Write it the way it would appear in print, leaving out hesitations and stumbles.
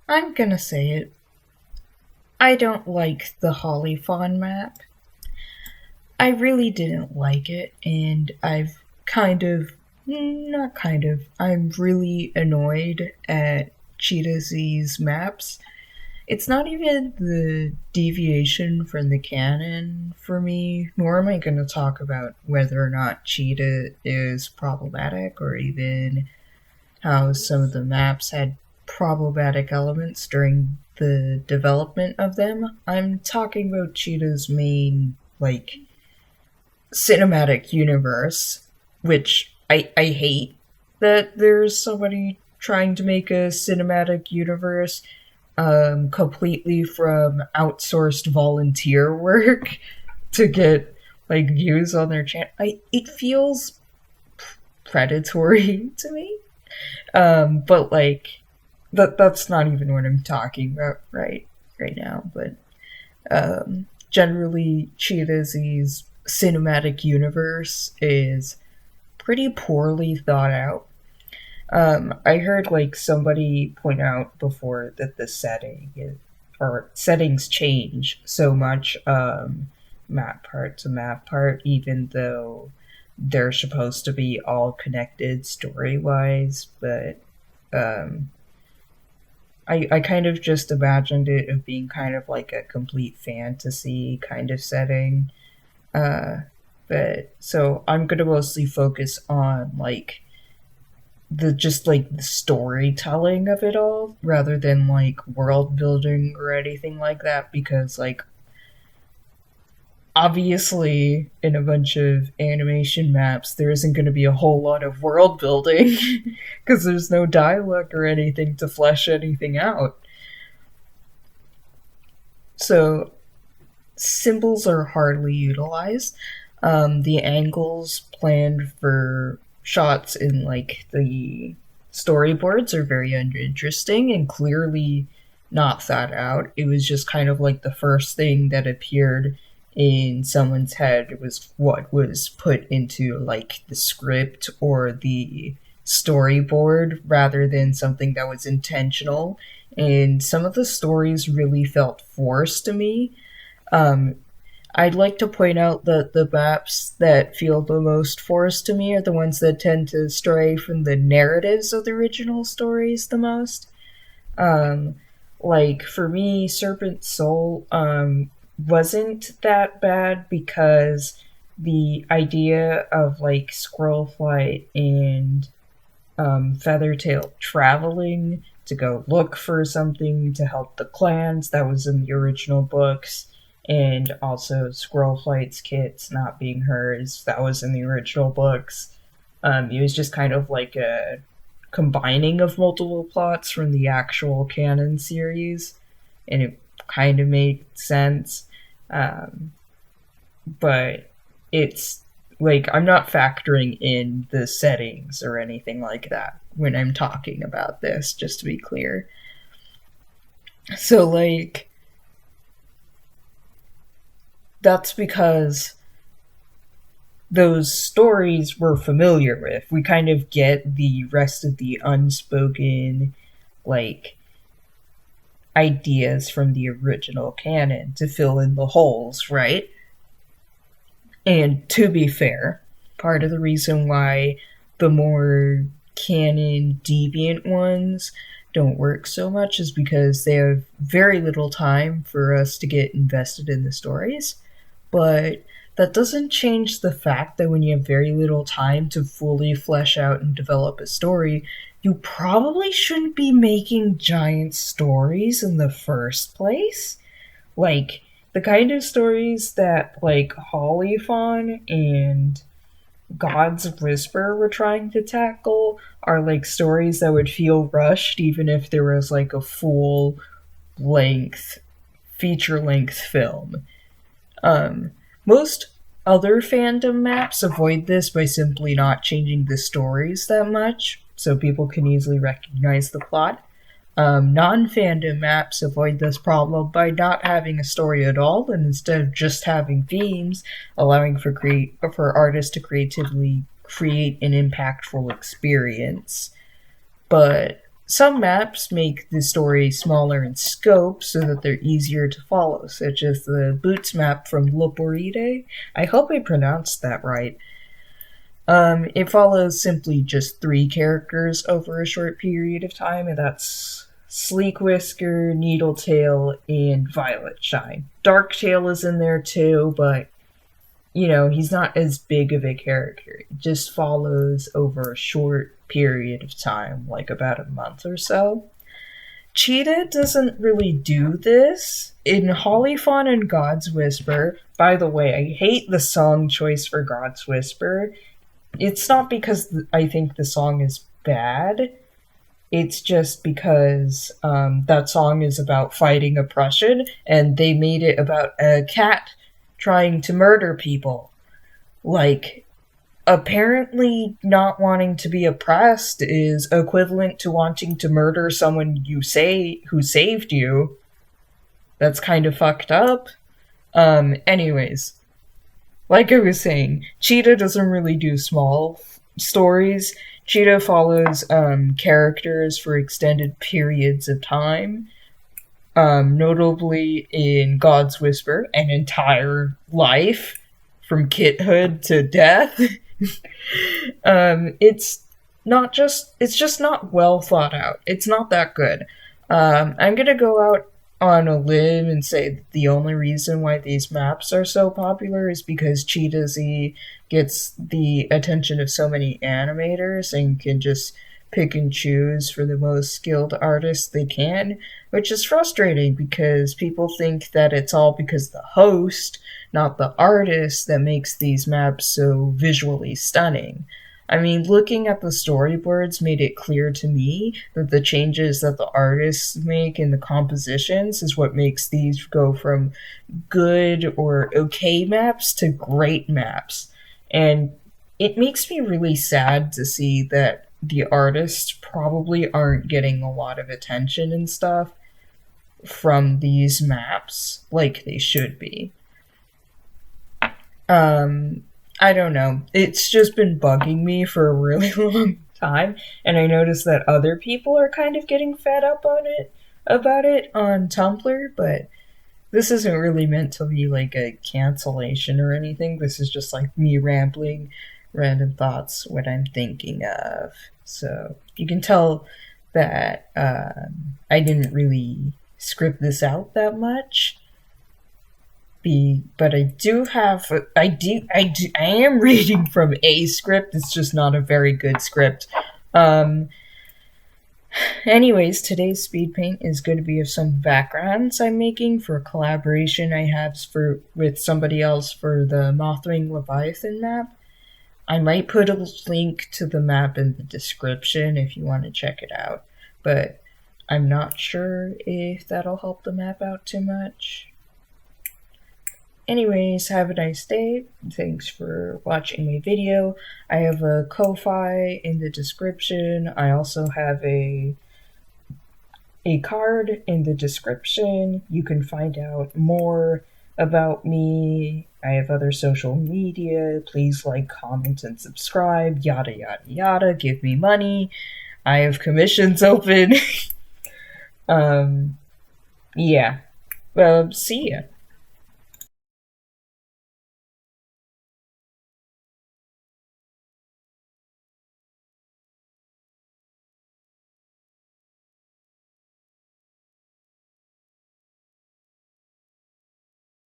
I'm gonna say it. I don't like the Holly Fawn map. I really didn't like it, and I've kind of, not kind of, I'm really annoyed at Cheetah's maps. It's not even the deviation from the canon for me, nor am I going to talk about whether or not Cheetah is problematic or even how some of the maps had problematic elements during the development of them. I'm talking about Cheetah's main, cinematic universe, which I hate that there's somebody trying to make a cinematic universe completely from outsourced volunteer work to get views on their channel. It feels predatory to me. But that's not even what I'm talking about right now. But generally, Cheetah's cinematic universe is pretty poorly thought out. I heard somebody point out before that the or settings change so much map part to map part, even though they're supposed to be all connected story wise. But um, I kind of just imagined it of being kind of like a complete fantasy kind of setting. Uh, but so I'm gonna mostly focus on the storytelling of it all rather than world building or anything like that, because obviously in a bunch of animation maps there isn't going to be a whole lot of world building because there's no dialogue or anything to flesh anything out. So symbols are hardly utilized. The angles planned for shots in the storyboards are very uninteresting and clearly not thought out. It was just kind of like the first thing that appeared in someone's head was what was put into the script or the storyboard rather than something that was intentional. And some of the stories really felt forced to me. um, I'd like to point out that the maps that feel the most forced to me are the ones that tend to stray from the narratives of the original stories the most. Um, for me, Serpent Soul wasn't that bad because the idea of Squirrel Flight and Feathertail traveling to go look for something to help the clans that was in the original books, and also Squirrel Flight's kits not being hers that was in the original books. It was just kind of like a combining of multiple plots from the actual canon series, and it kind of made sense. Um, but it's I'm not factoring in the settings or anything like that when I'm talking about this, just to be clear. So that's because those stories we're familiar with. We kind of get the rest of the unspoken like ideas from the original canon to fill in the holes, right? And to be fair, part of the reason why the more canon deviant ones don't work so much is because they have very little time for us to get invested in the stories. But that doesn't change the fact that when you have very little time to fully flesh out and develop a story, you probably shouldn't be making giant stories in the first place. Like, the kind of stories that, Hollyphon and God's Whisper were trying to tackle are, stories that would feel rushed even if there was, a full length, feature length film. Um, Most other fandom maps avoid this by simply not changing the stories that much, so people can easily recognize the plot. Non fandom maps avoid this problem by not having a story at all, and instead of just having themes, allowing for artists to creatively create an impactful experience. But Some maps make the story smaller in scope so that they're easier to follow, such as the Boots map from Loporide. I hope I pronounced that right. It follows simply just 3 characters over a short period of time, and that's Sleek Whisker, Needletail, and Violet Shine. Darktail is in there too, but he's not as big of a character. It just follows over a short period of time, like about a month or so. Cheetah doesn't really do this. In Hollyphon and God's Whisper, by the way, I hate the song choice for God's Whisper. It's not because I think the song is bad. It's just because that song is about fighting oppression, and they made it about a cat trying to murder people. Like, apparently not wanting to be oppressed is equivalent to wanting to murder someone who saved you. That's kind of fucked up. Anyways, like I was saying, Cheetah doesn't really do small stories. Cheetah follows characters for extended periods of time. Notably in God's Whisper, an entire life from kithood to death. It's just not well thought out. It's not that good. I'm gonna go out on a limb and say that the only reason why these maps are so popular is because Cheetah Z gets the attention of so many animators and can just pick and choose for the most skilled artists they can, which is frustrating because people think that it's all because the host, not the artist, that makes these maps so visually stunning. I mean, looking at the storyboards made it clear to me that the changes that the artists make in the compositions is what makes these go from good or okay maps to great maps. And it makes me really sad to see that the artists probably aren't getting a lot of attention and stuff from these maps like they should be. I don't know. It's just been bugging me for a really long time, and I noticed that other people are kind of getting fed up on it about it on Tumblr, but this isn't really meant to be like a cancellation or anything. This is just like me rambling random thoughts, what I'm thinking of. So you can tell that I didn't really script this out that much. But I am reading from a script. It's just not a very good script. Anyways, today's speed paint is going to be of some backgrounds I'm making for a collaboration I have with somebody else for the Mothwing Leviathan map. I might put a link to the map in the description if you want to check it out, but I'm not sure if that'll help the map out too much. Anyways, have a nice day. Thanks for watching my video. I have a Ko-Fi in the description. I also have a card in the description. You can find out more about me. I have other social media. Please like, comment, and subscribe. Yada, yada, yada. Give me money. I have commissions open. Yeah. See ya.